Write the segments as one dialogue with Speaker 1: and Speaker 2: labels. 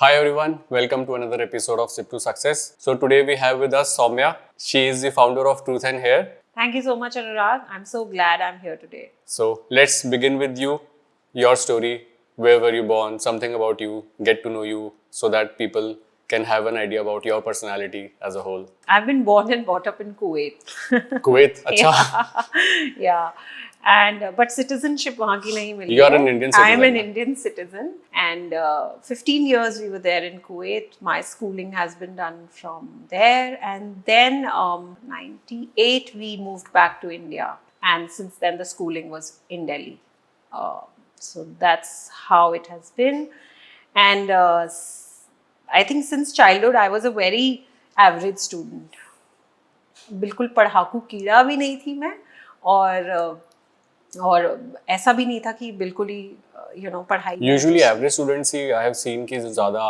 Speaker 1: Hi everyone, welcome to another episode of Sip to Success. So today we have with us Soumya. She is the founder of Truth and Hair.
Speaker 2: Thank you so much, Anurag. I'm so glad I'm here today.
Speaker 1: So let's begin with you, your story, where were you born, something about you, get to know you so that people can have an idea about your personality as a whole.
Speaker 2: I've been born and brought up in Kuwait.
Speaker 1: Kuwait, acha.
Speaker 2: Yeah. And but citizenship वहाँ की नहीं मिली.
Speaker 1: You are an Indian citizen.
Speaker 2: I'm an Indian citizen, and 15 years we were there in Kuwait. My schooling has been done from there, and then 98 we moved back to India, and since then the schooling was in Delhi. So that's how it has been, and I think since childhood I was a very average student. बिल्कुल पढ़ाकू कीड़ा भी नहीं थी मैं, और ऐसा भी नहीं था कि बिल्कुल ही पढ़ाई.
Speaker 1: Usually average students he I have seen कि ज़्यादा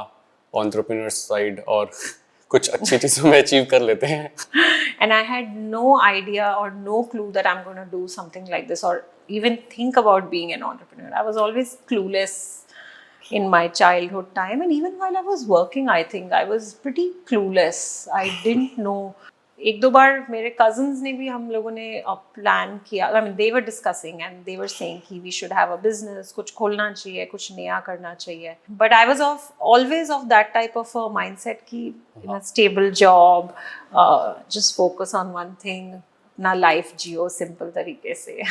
Speaker 1: entrepreneur side और कुछ अच्छी चीज़ों में achieve कर लेते हैं.
Speaker 2: And I had no idea or no clue that I'm going to do something like this or even think about being an entrepreneur. I was always clueless in my childhood time, and even while I was working, I think I was pretty clueless. I didn't know. एक दो बार मेरे cousins ने भी हम लोगों ने plan किया. I mean, they were discussing and they were saying कि we should have a business, कुछ खोलना चाहिए, कुछ नया करना चाहिए. But I was always of that type of a mindset कि in a stable job, just focus on one thing, अपना life जियो simple तरीके से.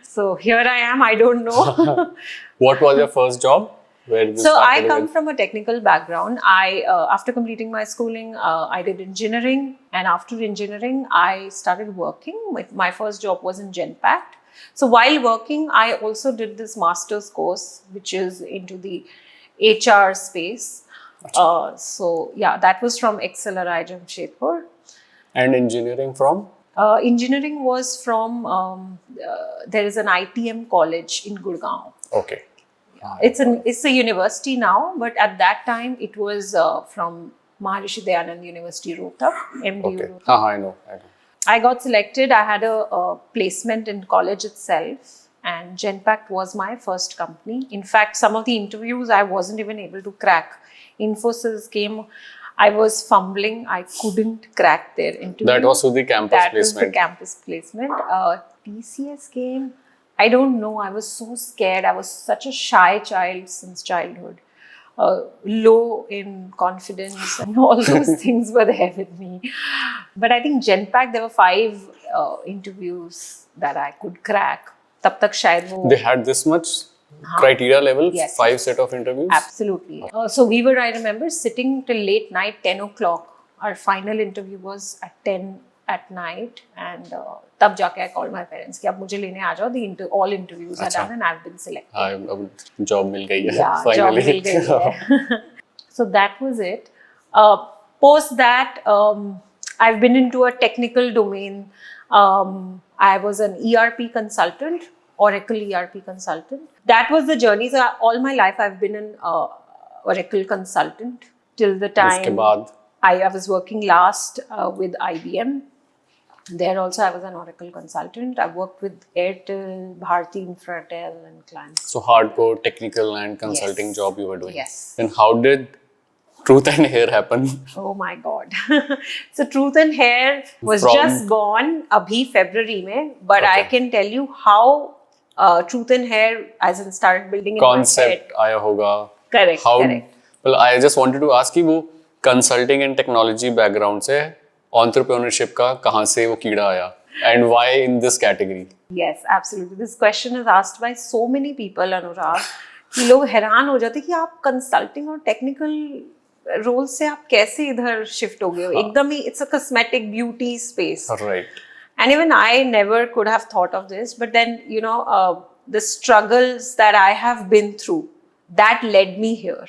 Speaker 2: So here I am. I don't know.
Speaker 1: What was your first job?
Speaker 2: So I come from a technical background. After completing my schooling, I did engineering, and after engineering, I started working. My first job was in Genpact. So while working, I also did this master's course, which is into the HR space. So yeah, that was from XLRI Jamshedpur.
Speaker 1: And engineering from?
Speaker 2: Engineering was from there is an ITM college in Gurgaon.
Speaker 1: Okay.
Speaker 2: It's a university now, but at that time it was from Maharishi Dayanand University, Rohtak, MDU.
Speaker 1: Okay.
Speaker 2: Rohtak.
Speaker 1: I know.
Speaker 2: I got selected. I had a placement in college itself, and Genpact was my first company. In fact, some of the interviews I wasn't even able to crack. Infosys came. I was fumbling. I couldn't crack their interview.
Speaker 1: That was the campus placement.
Speaker 2: That was the campus placement. TCS came. I don't know. I was so scared. I was such a shy child since childhood. Low in confidence and all those things were there with me. But I think Genpact, there were 5 interviews that I could crack. तब तक शायद वो.
Speaker 1: They had this much criteria level,
Speaker 2: Yes.
Speaker 1: 5 set of interviews?
Speaker 2: Absolutely. So we were, I remember, sitting till late night, 10 o'clock. Our final interview was at 10 at night, and तब जाके I called my parents कि अब मुझे लेने आ जाओ. All interviews are done and I've been selected.
Speaker 1: अब job मिल गई है.
Speaker 2: Yeah,
Speaker 1: finally.
Speaker 2: job मिल गई है. So that was it. Post that, I've been into a technical domain. I was an ERP consultant, Oracle ERP consultant. That was the journey. So all my life I've been an Oracle consultant till the time
Speaker 1: उसके बाद
Speaker 2: I was working last with IBM. There also I was an Oracle consultant. I worked with Airtel, Bharti Infratel and clients.
Speaker 1: So hardcore technical and consulting
Speaker 2: Yes.
Speaker 1: job you were doing.
Speaker 2: Yes.
Speaker 1: Then how did Truth and Hair happen?
Speaker 2: Oh my God. So Truth and Hair was
Speaker 1: From-
Speaker 2: just born abhi February mein, but I
Speaker 1: Okay.
Speaker 2: can tell you how Truth and Hair as in started building in my head.
Speaker 1: Concept आया होगा.
Speaker 2: Correct,
Speaker 1: How?
Speaker 2: correct.
Speaker 1: Well, I just wanted to ask कि वो consulting and technology background से entrepreneurship का कहाँ से वो कीड़ा आया? And why in this category?
Speaker 2: Yes, absolutely. This question is asked by so many people, Anurag, कि लोग हैरान हो जाते कि आप कंसल्टिंग और टेक्निकल रोल से आप कैसे इधर शिफ्ट हो गए हो. एकदम ही it's a cosmetic beauty space.
Speaker 1: Right.
Speaker 2: And even I never could have thought of this, but then the struggles that I have been through, that led me here.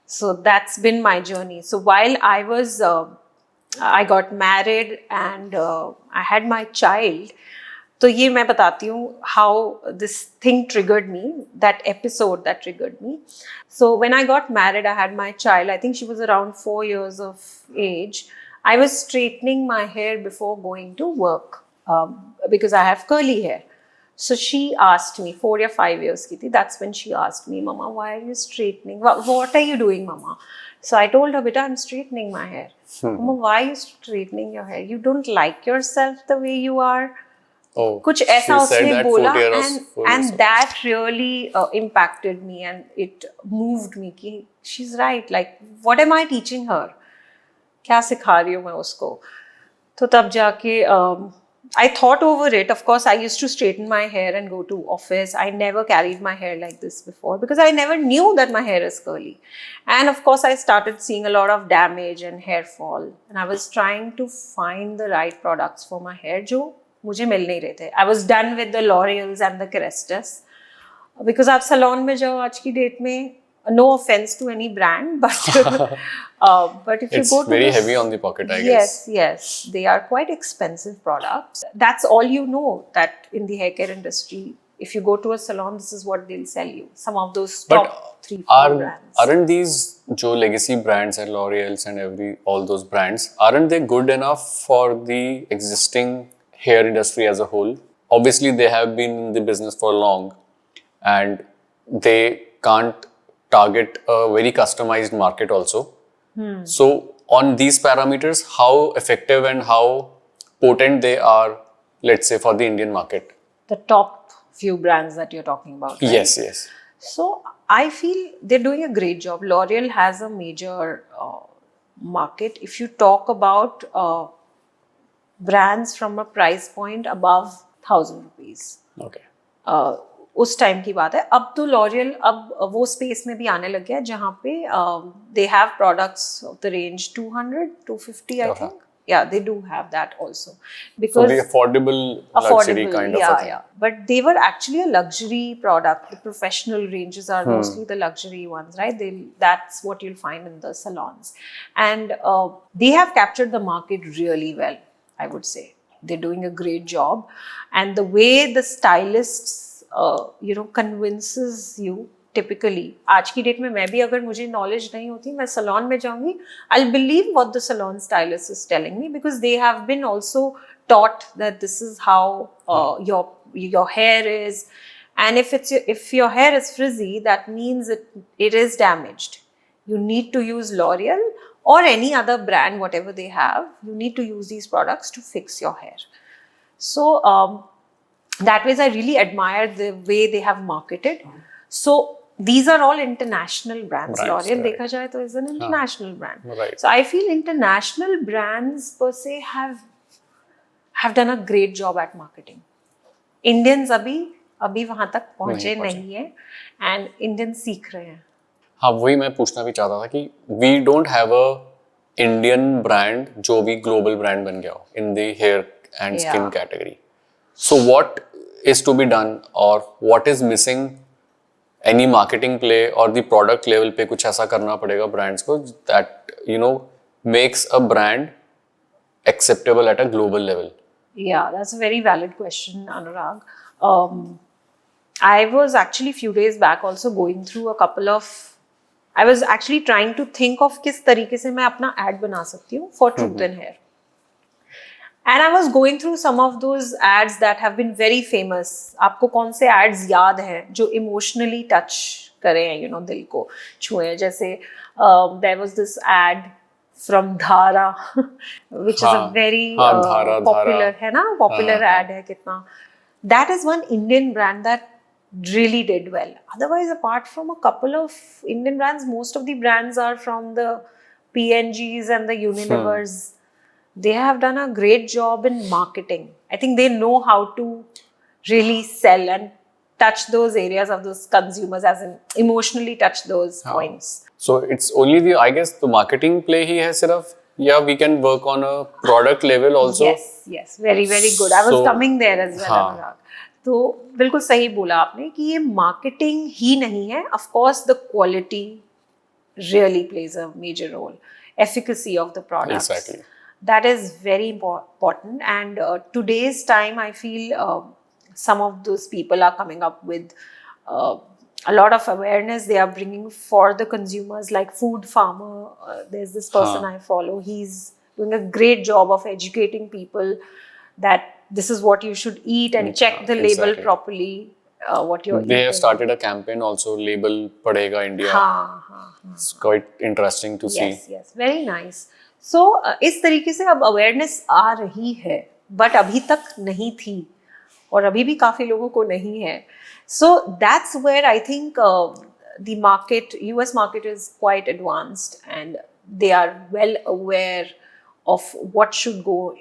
Speaker 2: So that's been my journey. So while I got married and I had my child, तो ये मैं बताती हूँ how this thing triggered me, that episode that triggered me. So when I got married, I had my child. I think she was around 4 years of age. I was straightening my hair before going to work because I have curly hair. So she asked me, 4 या 5 years की थी, that's when she asked me, Mama, why are you straightening? What are you doing, Mama? So I told her, Beta, I'm straightening my hair. Mama, why are you straightening your hair? You don't like yourself the way you are?
Speaker 1: Oh,
Speaker 2: कुछ ऐसा
Speaker 1: she said
Speaker 2: उसने
Speaker 1: that
Speaker 2: बोला
Speaker 1: 4 years
Speaker 2: and that really impacted me and it moved me कि she's right, like what am I teaching her? क्या सिखा रही हूँ मैं उसको? तो तब जाके I thought over it. Of course, I used to straighten my hair and go to office. I never carried my hair like this before because I never knew that my hair is curly. And of course, I started seeing a lot of damage and hair fall. And I was trying to find the right products for my hair जो मुझे मिल नहीं रहे थे. I was done with the L'Oreals and the Crestas. Because आप salon में जाओ आज की डेट में, no offense to any brand, but if
Speaker 1: it's
Speaker 2: you go to
Speaker 1: very heavy on the pocket, I guess.
Speaker 2: Yes, they are quite expensive products. That's all you know, that in the hair care industry, if you go to a salon, this is what they'll sell you. Some of those top 3-4 brands.
Speaker 1: Aren't these जो legacy brands and L'Oreals and all those brands, aren't they good enough for the existing hair industry as a whole? Obviously, they have been in the business for long, and they can't target a very customized market also. So on these parameters, how effective and how potent they are, let's say, for the Indian market?
Speaker 2: The top few brands that you're talking about, right?
Speaker 1: Yes.
Speaker 2: So I feel they're doing a great job. L'Oreal has a major market. If you talk about brands from a price point above 1,000 rupees.
Speaker 1: Okay.
Speaker 2: उस time की बात है. अब तो L'Oréal अब वो space में भी आने लग गया जहाँ पे they have products of the range 200 250 I think. Yeah, they do have that also. Because
Speaker 1: so the affordable luxury kind of a thing.
Speaker 2: Yeah. But they were actually a luxury product. The professional ranges are mostly the luxury ones, right? That's what you'll find in the salons. And they have captured the market really well, I would say. They're doing a great job. And the way the stylists convinces you typically. आज की date में मैं भी अगर मुझे knowledge नहीं होती, मैं salon में जाऊंगी, I'll believe what the salon stylist is telling me because they have been also taught that this is how your hair is, and if your hair is frizzy, that means it is damaged. You need to use L'Oreal or any other brand, whatever they have. You need to use these products to fix your hair. So that ways I really admire the way they have marketed. So these are all international brands. L'Oreal देखा जाए तो is an international brand.
Speaker 1: Right.
Speaker 2: So I feel international brands per se have done a great job at marketing. Indians अभी वहाँ तक पहुँचे नहीं है, and Indians सीख रहे हैं.
Speaker 1: हाँ, वही मैं पूछना भी चाहता था कि we don't have a Indian brand जो भी global brand बन गया हो in the hair and skin category. So what is to be done or what is missing? Any marketing play or the product level पे कुछ ऐसा करना पड़ेगा brands को that makes a brand acceptable at a global level?
Speaker 2: Yeah, that's a very valid question, Anurag. I was actually few days back also going through a couple of. I was actually trying to think of किस तरीके से मैं अपना ad बना सकती हूँ for Truth and Hair. And I was going through some of those ads that have been very famous. आपको कौन से ads याद हैं जो emotionally touch करे हैं, दिल को छुए? जैसे there was this ad from Dhara, which is a very popular है ना, popular ad है कितना. That is one Indian brand that really did well. Otherwise, apart from a couple of Indian brands, most of the brands are from the P&Gs and the Unilevers. They have done a great job in marketing. I think they know how to really sell and touch those areas of those consumers, as in emotionally touch those points.
Speaker 1: So it's only I guess the marketing play ही है सिर्फ, या we can work on a product level also?
Speaker 2: Yes, very, very good. I was coming there as well, Anurag. तो बिल्कुल सही बोला आपने कि ये marketing ही नहीं है. Of course, the quality really plays a major role. Efficacy of the products.
Speaker 1: Exactly.
Speaker 2: That is very important. And today's time, I feel some of those people are coming up with a lot of awareness they are bringing for the consumers, like Food Farmer. There's this person I follow. He's doing a great job of educating people that this is what you should eat and check the label
Speaker 1: Exactly.
Speaker 2: properly what you're
Speaker 1: They
Speaker 2: eating.
Speaker 1: have started a campaign also, label Padega India.
Speaker 2: हाँ.
Speaker 1: It's quite interesting to see.
Speaker 2: Yes, very nice. So इस तरीके से अब awareness आ रही है, but अभी तक नहीं थी और अभी भी काफी लोगों को नहीं है. So that's where I think the market, US market is quite advanced and they are well aware of what should go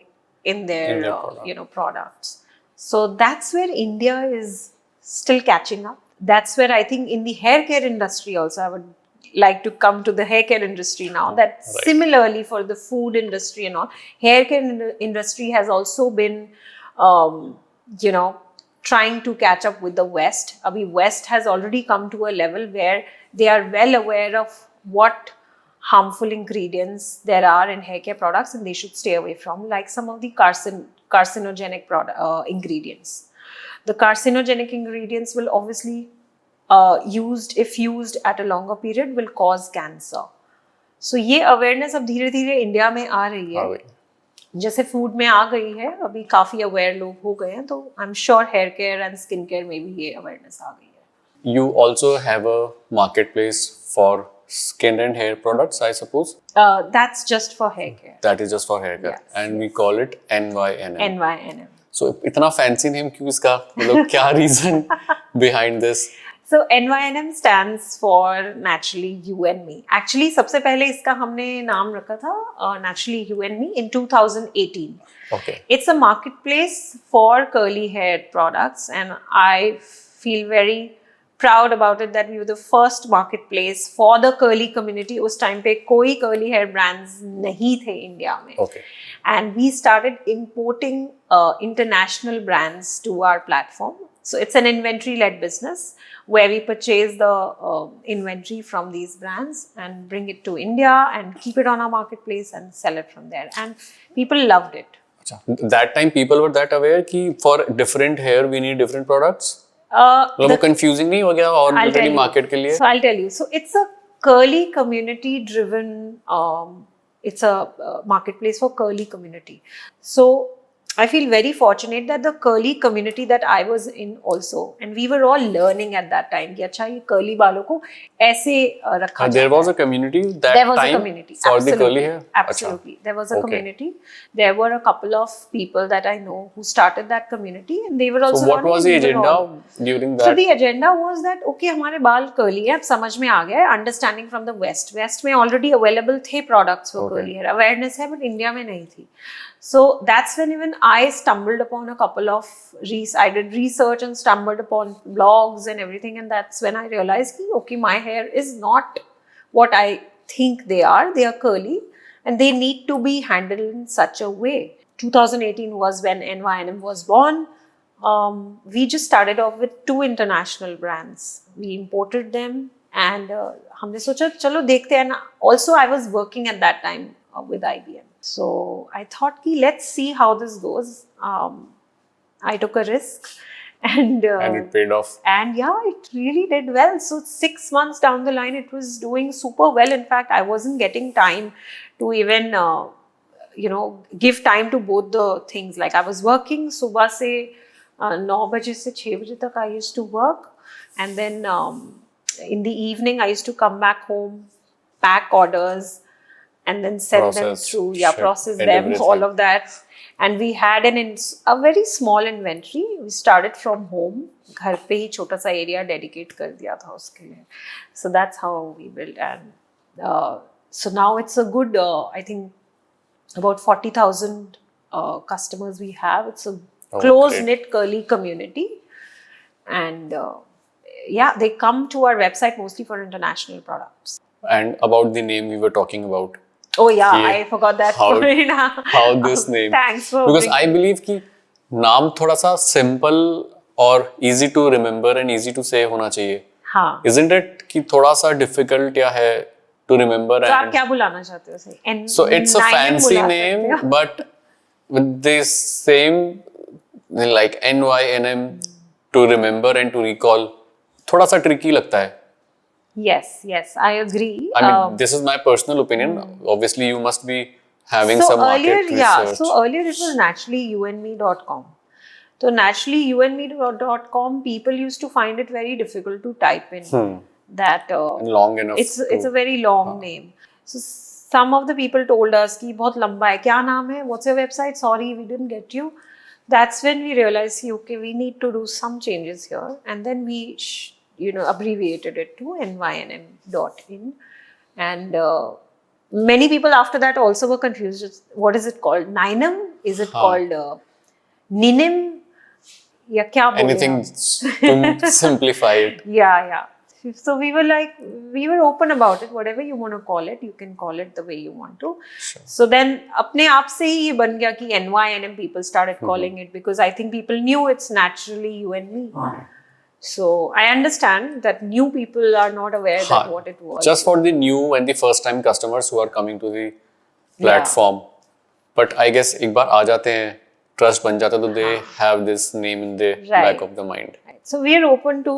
Speaker 2: in their
Speaker 1: product.
Speaker 2: products. So that's where India is still catching up. That's where I think in the hair care industry also, I would like to come to the hair care industry now. That similarly for the food industry and all, hair care industry has also been, trying to catch up with the West. Abhi West has already come to a level where they are well aware of what harmful ingredients there are in hair care products and they should stay away from, like some of the carcinogenic ingredients. The carcinogenic ingredients will obviously if used at a longer period will cause cancer. So ये awareness अब धीरे धीरे India में आ रही है. जैसे food में आ गई है, अभी काफी अवेयर लोग हो गए हैं, तो I am sure hair care and skin care में भी ये अवेयरनेस आ गई है.
Speaker 1: You also have a marketplace for skin and hair products, I suppose.
Speaker 2: That's just for hair care.
Speaker 1: That is just for hair care, and we call it NYNM.
Speaker 2: NYNM.
Speaker 1: So इतना fancy name क्यों इसका? मतलब क्या reason behind this?
Speaker 2: So NYNM stands for Naturally You and Me. Actually सबसे पहले इसका हमने नाम रखा था Naturally You and Me in 2018.
Speaker 1: Okay.
Speaker 2: It's a marketplace for curly hair products and I feel very proud about it that we were the first marketplace for the curly community. उस time पे कोई curly hair brands नहीं थे India में.
Speaker 1: Okay.
Speaker 2: And we started importing international brands to our platform. So it's an inventory-led business where we purchase the inventory from these brands and bring it to India and keep it on our marketplace and sell it from there. And people loved it.
Speaker 1: That time people were that aware कि for different hair we need different products? मतलब वो confusing नहीं हो गया already market के लिए?
Speaker 2: So I'll tell you. So it's a curly community-driven. It's a marketplace for curly community. So I feel very fortunate that the curly community that I was in also, and we were all learning at that time कि अच्छा ये curly बालों को ऐसे रखा
Speaker 1: There was a community that
Speaker 2: there was
Speaker 1: time
Speaker 2: a community.
Speaker 1: for
Speaker 2: Absolutely.
Speaker 1: the curly hair?
Speaker 2: Absolutely. There was a community. There were a couple of people that I know who started that community and they were also
Speaker 1: So what was the agenda during that?
Speaker 2: So the agenda was that okay हमारे बाल curly है, अब समझ में आ गया है, understanding from the West. West में already available थे products for curly hair. Awareness है but India में नहीं थी. So that's when even I stumbled upon a couple of I did research and stumbled upon blogs and everything, and that's when I realized that okay, my hair is not what I think they are. They are curly and they need to be handled in such a way. 2018 was when NYNM was born. We just started off with 2 international brands. We imported them and हमने सोचा चलो देखते हैं ना. Also I was working at that time with IBM. So I thought let's see how this goes. I took a risk and
Speaker 1: it paid off.
Speaker 2: And yeah, it really did well. So 6 months down the line, it was doing super well. In fact, I wasn't getting time to even, give time to both the things. Like I was working, सुबह से 9 बजे से 6 बजे तक I used to work. And then in the evening, I used to come back home, pack orders, and then send them through, process them, everything. All of that. And we had a very small inventory. We started from home. घर पे ही छोटा सा area dedicate कर दिया था उसके लिए. So that's how we built. And so now it's a good, I think, about 40,000 customers we have. It's a close-knit curly community. And they come to our website mostly for international products.
Speaker 1: And about the name we were talking about.
Speaker 2: Oh yeah, I forgot that.
Speaker 1: How this name?
Speaker 2: Thanks for
Speaker 1: because I believe कि नाम थोड़ा सा simple और easy to remember and easy to say होना चाहिए.
Speaker 2: हाँ.
Speaker 1: Isn't it कि थोड़ा सा difficult या है to remember?
Speaker 2: तो आप क्या बुलाना चाहते हो सही?
Speaker 1: So it's a fancy name, but with this same like NYNM to remember and to recall थोड़ा सा tricky लगता है.
Speaker 2: Yes, I agree.
Speaker 1: I mean, this is my personal opinion. Obviously, you must be having some market research.
Speaker 2: So earlier it was naturallyouandme.com. So naturally, youandme.com, people used to find it very difficult to type in that.
Speaker 1: Long enough.
Speaker 2: It's a very long name. So some of the people told us कि बहुत लंबा है, क्या नाम है? What's your website? Sorry, we didn't get you. That's when we realized, okay, we need to do some changes here, and then we abbreviated it to nynm.in, and many people after that also were confused. What is it called? Nynm? Is it called Ninim? या क्या बोले
Speaker 1: Anything to simplify it.
Speaker 2: Yeah. So we were open about it. Whatever you want to call it, you can call it the way you want to.
Speaker 1: Sure.
Speaker 2: So then अपने आप से ही ये बन गया कि NYNM people started calling it, because I think people knew it's naturally you and me. So I understand that new people are not aware that what it was.
Speaker 1: Just for the new and the first time customers who are coming to the platform. But I guess एक बार आ जाते हैं, trust बन जाता है, तो they have this name in the back of the mind.
Speaker 2: So we are open to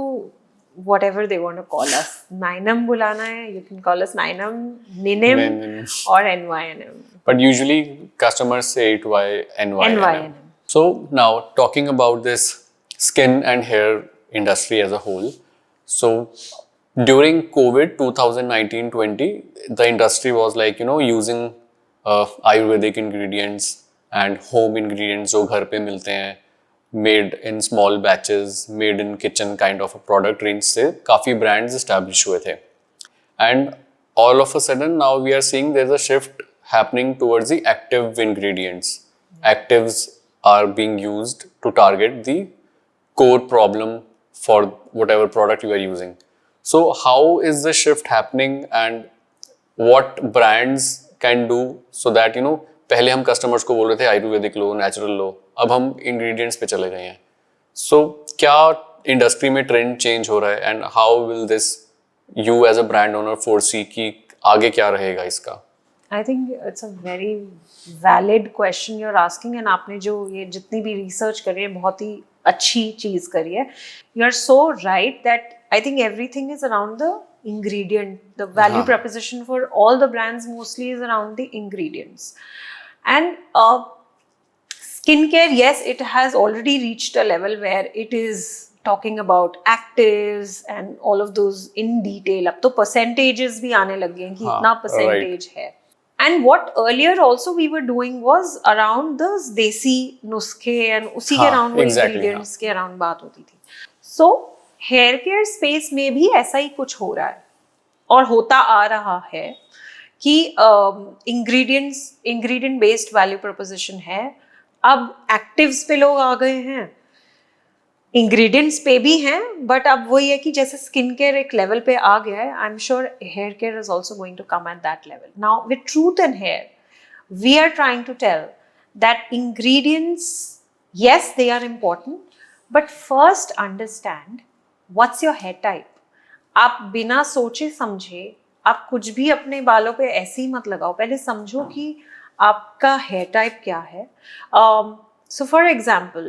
Speaker 2: whatever they want to call us. Nynm बुलाना है, you can call us Nynm, Ninim, or NYNM.
Speaker 1: But usually customers say it by NYNM. So now talking about this skin and hair industry as a whole. So during COVID 2019-20, the industry was like, using Ayurvedic ingredients and home ingredients जो घर पे मिलते हैं, made in small batches, made in kitchen kind of a product range से काफ़ी brands establish हुए थे. And all of a sudden now we are seeing there's a shift happening towards the active ingredients. Actives are being used to target the core problem for whatever product you are using. So how is the shift happening, and what brands can do so that पहले हम customers को बोल रहे थे आयुर्वेदिक लो, natural लो, अब हम ingredients पे चले गए हैं. सो क्या इंडस्ट्री में ट्रेंड चेंज हो रहा है, and how will this you as a brand owner foresee कि आगे क्या रहेगा इसका?
Speaker 2: I think it's a very valid question you're asking, and आपने जो ये जितनी भी रिसर्च करी है बहुत ही अच्छी चीज करी है. You are so right that I think everything is around the ingredient. The value proposition for all the brands mostly is around the ingredients. And skincare, yes, it has already reached a level where it is talking about actives and all of those in detail. अब तो percentages भी आने लग गए हैं कि इतना percentage है. And what earlier also we were doing was around the desi नुस्खे and उसी के around वो ingredients के around बात होती थी. So hair care space में भी ऐसा ही कुछ हो रहा है और होता आ रहा है कि ingredient based value proposition है. अब actives पे लोग आ गए हैं, ingredients पे भी हैं, but अब वही है कि जैसे skin care एक level पे आ गया है, I'm sure hair care is also going to come at that level. Now with Truth in Hair, we are trying to tell that ingredients, yes, they are important, but first understand what's your hair type. आप बिना सोचे समझे आप कुछ भी अपने बालों पे ऐसे ही मत लगाओ, पहले समझो कि आपका हेयर टाइप क्या है. So for example,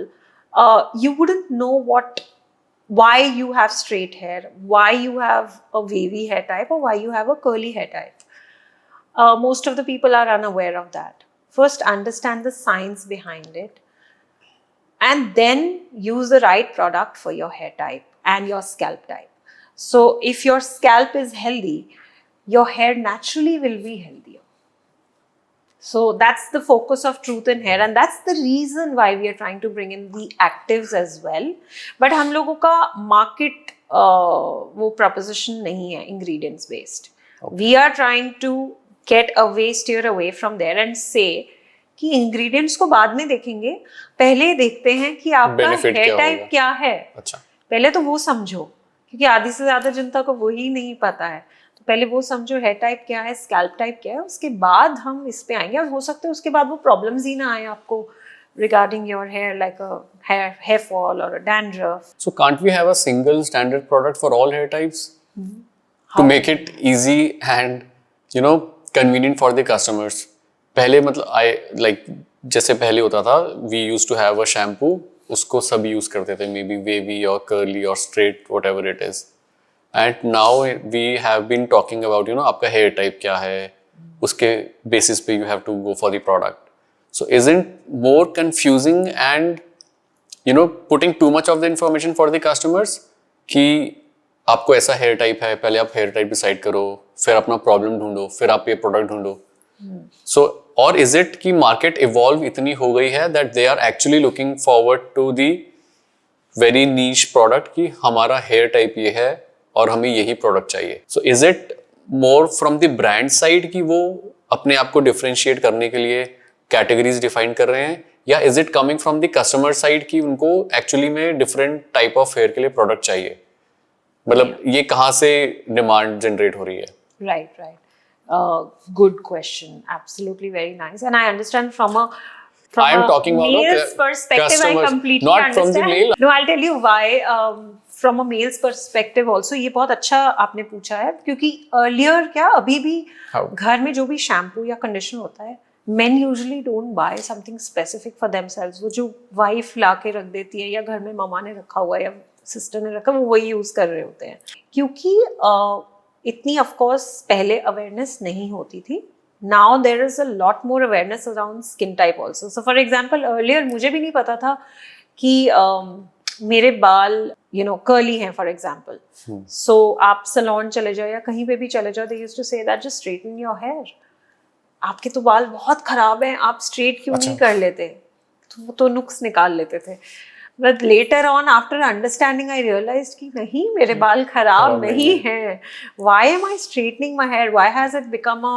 Speaker 2: you wouldn't know why you have straight hair, why you have a wavy hair type, or why you have a curly hair type. Most of the people are unaware of that. First understand the science behind it, and then use the right product for your hair type and your scalp type. So if your scalp is healthy, your hair naturally will be healthier. So that's the focus of Truth in Hair, and that's the reason why we are trying to bring in the actives as well. But हम लोगों का market वो proposition नहीं है ingredients based. Okay. We are trying to steer away from there and say कि ingredients को बाद में देखेंगे, पहले देखते हैं कि आपका hair type क्या है. अच्छा. पहले तो वो समझो, क्योंकि आधी से ज्यादा जनता को वही नहीं पता है. तो पहले वो समझो हेयर टाइप क्या है, स्कैल्प टाइप क्या है, उसके बाद हम इस पे आएंगे. और हो सकता है उसके बाद वो प्रॉब्लम्स ही ना आए आपको regarding your hair, like a hair fall or a dandruff.
Speaker 1: So can't we have a single standard product for all hair types to make it easy and convenient for the customers? पहले मतलब जैसे पहले होता था, we used to have a shampoo, उसको सब use करते थे, मे बी वेवी और कर्ली और straight, whatever it is. And now we have been talking about आपका हेयर टाइप क्या है, उसके बेसिस पे you have to go for the product. So isn't more confusing and putting too much of the information for the customers कि आपको ऐसा hair type है, पहले आप हेयर टाइप डिसाइड करो, फिर अपना प्रॉब्लम ढूंढो, फिर आप ये प्रोडक्ट ढूंढो. सो और इज इट कि मार्केट इवॉल्व इतनी हो गई है that they are actually looking forward to the very niche product कि हमारा हेयर टाइप ये है और हमें यही प्रोडक्ट चाहिए. So is it more from the brand side कि वो अपने आप को डिफरेंशिएट करने के लिए कैटेगरीज डिफाइन कर रहे हैं, या is it coming from the customer side कि उनको एक्चुअली में डिफरेंट टाइप ऑफ हेयर के लिए प्रोडक्ट चाहिए? मतलब ये कहाँ से डिमांड जनरेट हो रही है?
Speaker 2: Right, right. Good question. Absolutely very nice. And I understand from
Speaker 1: I am talking about
Speaker 2: male's perspective,
Speaker 1: customers,
Speaker 2: I completely
Speaker 1: not
Speaker 2: understand.
Speaker 1: from the male.
Speaker 2: No, I'll tell you why. From a male's perspective also, ये बहुत अच्छा आपने पूछा है, क्योंकि earlier क्या अभी भी
Speaker 1: How?
Speaker 2: घर में जो भी शैम्पू या कंडीशनर होता है, men usually don't buy something specific for themselves. वो जो वाइफ ला के रख देती है या घर में मामा ने रखा हुआ है या सिस्टर ने रखा, वो वही यूज कर रहे होते हैं, क्योंकि इतनी ऑफ कोर्स पहले अवेयरनेस नहीं होती थी. Now there is a lot more awareness around skin type also. So for example earlier मुझे भी नहीं पता था कि मेरे बाल कर्ली हैं फॉर एग्जाम्पल. सो आप सैलून चले जाओ या कहीं पे भी चले जाओ, they used to say that just straighten your hair. आपके तो बाल बहुत खराब हैं, आप स्ट्रेट क्यों नहीं कर लेते? तो वो तो नुक्स निकाल लेते थे. But later on, after understanding, I realized कि नहीं, मेरे बाल खराब नहीं हैं. Why am I straightening my hair? Why has it become a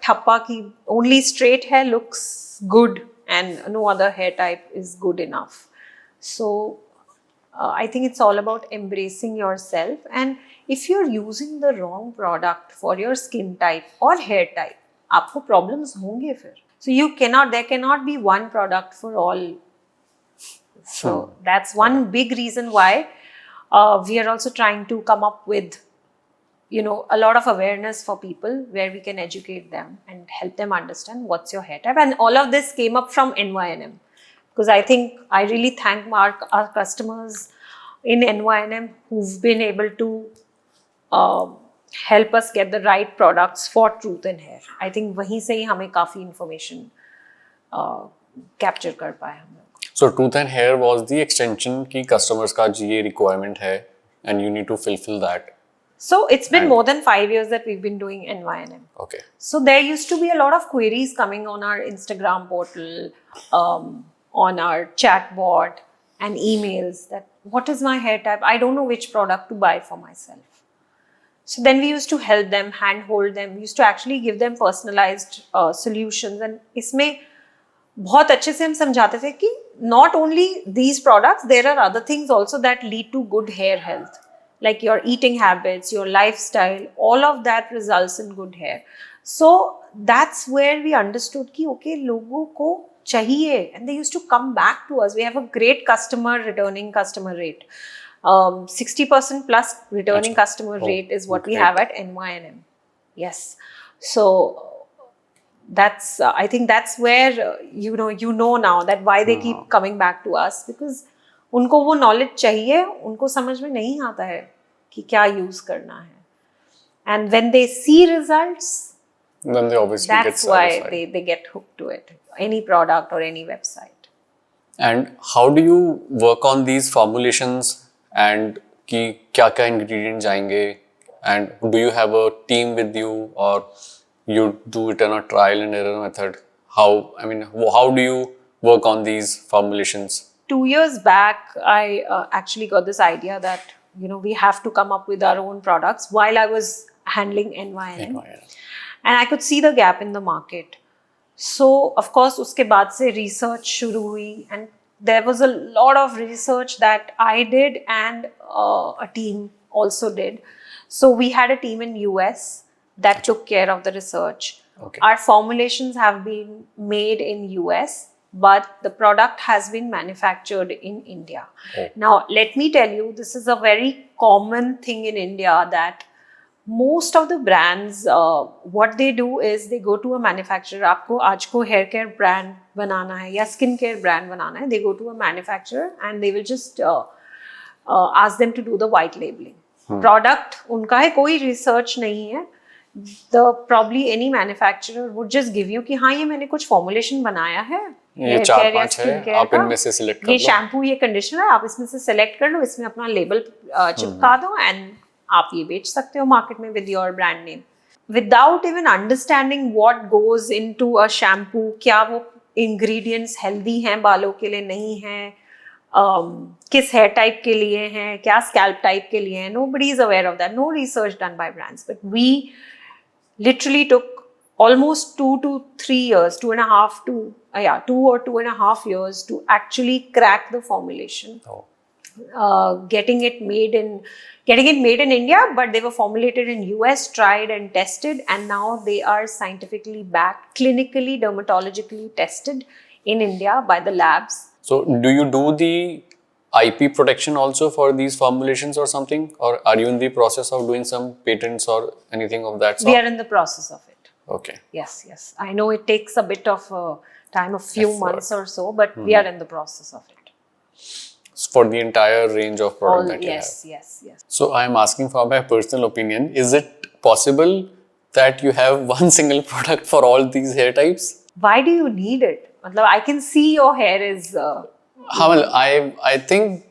Speaker 2: ठप्पा कि only straight hair looks good and no other hair type is good enough? So I think it's all about embracing yourself. And if you're using the wrong product for your skin type or hair type, आपको problems होंगे फिर. So there cannot be one product for all. So that's one big reason why we are also trying to come up with, a lot of awareness for people where we can educate them and help them understand what's your hair type. And all of this came up from NYNM, because I think I really thank our customers in NYNM who've been able to help us get the right products for Truth and Hair. I think वहीं से ही हमें काफ़ी information capture कर पाए हम लोग.
Speaker 1: So Truth and Hair was the extension कि customers का ये requirement है and you need to fulfill that.
Speaker 2: So it's been more than 5 years that we've been doing NYNM.
Speaker 1: Okay.
Speaker 2: So there used to be a lot of queries coming on our Instagram portal, on our chatbot and emails that what is my hair type? I don't know which product to buy for myself. So then we used to help them, handhold them. We used to actually give them personalized solutions. And इसमें बहुत अच्छे से हम समझाते थे कि not only these products, there are other things also that lead to good hair health, like your eating habits, your lifestyle, all of that results in good hair. So that's where we understood कि okay, लोगों को चाहिए, and they used to come back to us. We have a great returning customer rate. 60% plus returning customer rate is what we have at NYNM. Yes. So that's I think that's where you know now that why they keep coming back to us, because उनको वो knowledge चाहिए, उनको समझ में नहीं आता है कि क्या use करना है. And when they see results,
Speaker 1: then they obviously get
Speaker 2: that's
Speaker 1: satisfied.
Speaker 2: why they get hooked to it, any product or any website.
Speaker 1: And how do you work on these formulations and कि क्या क्या ingredients जाएंगे, and do you have a team with you or you do it on a trial and error method? How do you work on these formulations? 2
Speaker 2: years back, I actually got this idea that we have to come up with our own products while I was handling NYNM. And I could see the gap in the market. So of course उसके बाद से research शुरू हुई, and there was a lot of research that I did and a team also did. So we had a team in US that took care of the research.
Speaker 1: Okay.
Speaker 2: Our formulations have been made in US, but the product has been manufactured in India.
Speaker 1: Oh.
Speaker 2: Now, let me tell you, this is a very common thing in India that most of the brands, what they do is they go to a manufacturer. आपको आज को hair care brand बनाना है या skin care brand बनाना है, they go to a manufacturer and they will just ask them to do the white labeling. Product उनका है, कोई research नहीं है. Probably any manufacturer would just give you कि हाँ ये मैंने कुछ formulation बनाया है,
Speaker 1: ये
Speaker 2: hair
Speaker 1: 4
Speaker 2: care या
Speaker 1: 5 है,
Speaker 2: skin care
Speaker 1: आप
Speaker 2: का,
Speaker 1: इनमें से सिलेक्ट कर
Speaker 2: ये
Speaker 1: लो।
Speaker 2: शैम्पू, ये कंडीशनर, आप इसमें से सेलेक्ट कर लो, इसमें अपना लेबल चिपका दो एंड आप ये बेच सकते हो मार्केट में with your brand name, without even understanding what goes into a shampoo, क्या वो इंग्रेडिएंट्स हेल्दी हैं बालों के लिए, नहीं हैं, किस हेयर टाइप के लिए हैं, क्या स्कैल्प टाइप के लिए हैं. Nobody is aware of that. No research done by brands. But we literally took almost 2 to 3 years, 2.5 to 2 or 2.5 years to actually crack the formulation.
Speaker 1: Oh.
Speaker 2: Getting it made in India, but they were formulated in US, tried and tested, and now they are scientifically backed, clinically, dermatologically tested in India by the labs.
Speaker 1: So, do you do the IP protection also for these formulations or something? Or are you in the process of doing some patents or anything of that sort?
Speaker 2: We are in the process of it.
Speaker 1: Okay.
Speaker 2: Yes. I know it takes a bit of time, a few
Speaker 1: Effort.
Speaker 2: months or so, but we are in the process of it.
Speaker 1: For the entire range of product that you have.
Speaker 2: Yes.
Speaker 1: So, I am asking for my personal opinion. Is it possible that you have one single product for all these hair types?
Speaker 2: Why do you need it? Matlab, I can see your hair is...
Speaker 1: Well, I think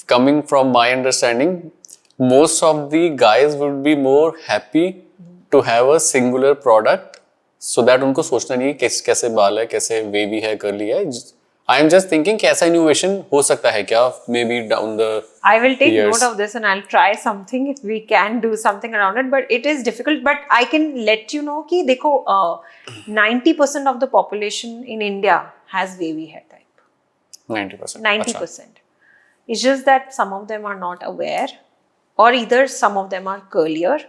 Speaker 1: coming from my understanding, most of the guys would be more happy to have a singular product so that उनको सोचना नहीं है कैसे बाल है, कैसे wavy है, curly है. I am just thinking कि ऐसा innovation हो सकता है क्या, maybe down the
Speaker 2: I will take
Speaker 1: years.
Speaker 2: note of this and I'll try something if we can do something around it, but it is difficult. But I can let you know कि देखो 90% of the population in India has wavy hair type.
Speaker 1: 90%.
Speaker 2: 90%. It's just that some of them are not aware, or either some of them are curlier,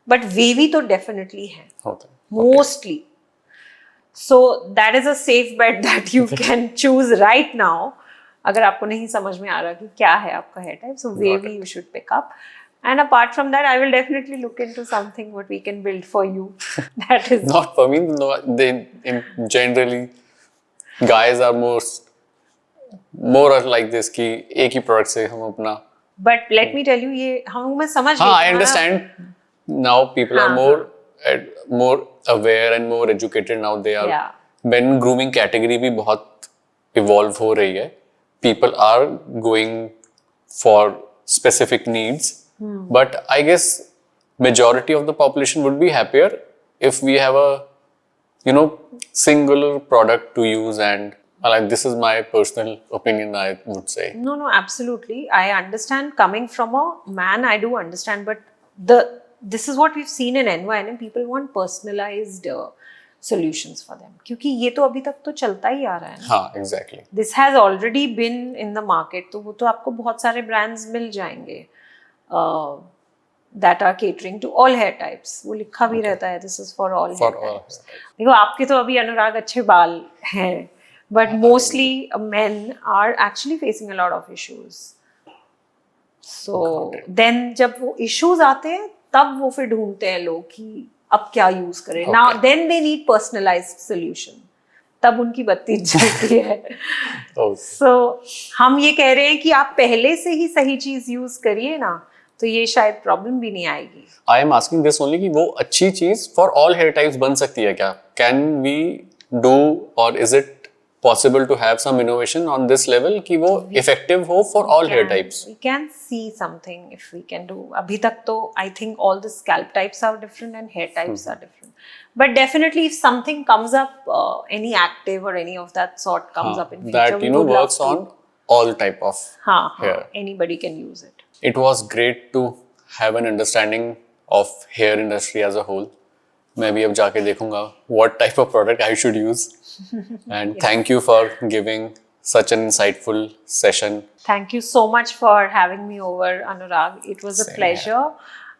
Speaker 2: but wavy तो definitely है.
Speaker 1: होता है.
Speaker 2: Mostly. So that is a safe bet that you can choose right now. अगर आपको नहीं समझ में आ रहा कि क्या है आपका hair type, so wavy you should pick up. And apart from that, I will definitely look into something what we can build for you. That is
Speaker 1: Not for me. No, they generally guys are more or like this कि एक ही product से हम अपना.
Speaker 2: But let me tell you, ये हम मैं समझ
Speaker 1: हाँ,
Speaker 2: गई
Speaker 1: I
Speaker 2: तुम्हारा-
Speaker 1: understand. Now people are more aware and more educated now. They are.
Speaker 2: Yeah.
Speaker 1: Men grooming category भी बहुत evolve हो रही है. People are going for specific needs. But I guess majority of the population would be happier if we have a singular product to use, and like this is my personal opinion, I would say.
Speaker 2: No, absolutely. I understand coming from a man, I do understand, but this is what we've seen in NYN. People want personalized solutions for them. क्योंकि ये तो अभी तक तो चलता ही आ रहा है ना.
Speaker 1: हाँ, exactly.
Speaker 2: This has already been in the market. तो वो तो आपको बहुत सारे brands मिल जाएंगे that are catering to all hair types. वो लिखा भी रहता है this is for all hair types. देखो आपके तो अभी अनुराग अच्छे बाल हैं, but mostly men are actually facing a lot of issues. So then जब वो issues आते हैं तब वो फिर ढूंढते हैं लोग कि अब क्या यूज करें. Now then they need personalized solution. तब उनकी बत्ती जलती है. So हम ये कह रहे हैं कि आप पहले से ही सही चीज यूज करिए ना, तो ये शायद प्रॉब्लम भी नहीं आएगी.
Speaker 1: I am asking this only कि वो अच्छी चीज for all hair types बन सकती है क्या? Can we do or is it possible to have some innovation on this level कि वो effective हो for all hair types?
Speaker 2: We can see something if we can do. अभी तक तो I think all the scalp types are different and hair types are different. But definitely if something comes up, any active or any of that sort comes up in future,
Speaker 1: that
Speaker 2: we would love
Speaker 1: works
Speaker 2: to.
Speaker 1: on all type of hair.
Speaker 2: Anybody can use it.
Speaker 1: It was great to have an understanding of hair industry as a whole. मैं भी अब जाके देखूंगा what type of product I should use. And thank you for giving such an insightful session.
Speaker 2: Thank you so much for having me over, Anurag. It was a
Speaker 1: Same
Speaker 2: pleasure.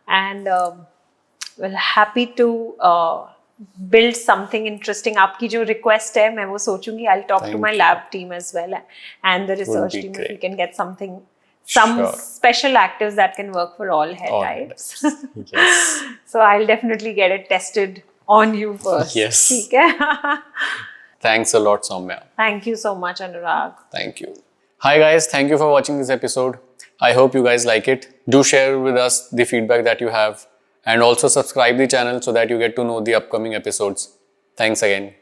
Speaker 2: And well, happy to build something interesting. आपकी जो request है मैं वो सोचूंगी. I'll talk to my lab team as well and the research
Speaker 1: be
Speaker 2: team
Speaker 1: great.
Speaker 2: if we can get some
Speaker 1: Sure.
Speaker 2: special actives that can work for all hair
Speaker 1: All
Speaker 2: types.
Speaker 1: Yes.
Speaker 2: So I'll definitely get it tested on you first.
Speaker 1: Yes.
Speaker 2: ठीक है?
Speaker 1: Thanks a lot, Soumya.
Speaker 2: Thank you so much, Anurag.
Speaker 1: Thank you. Hi guys, thank you for watching this episode. I hope you guys like it. Do share with us the feedback that you have and also subscribe the channel so that you get to know the upcoming episodes. Thanks again.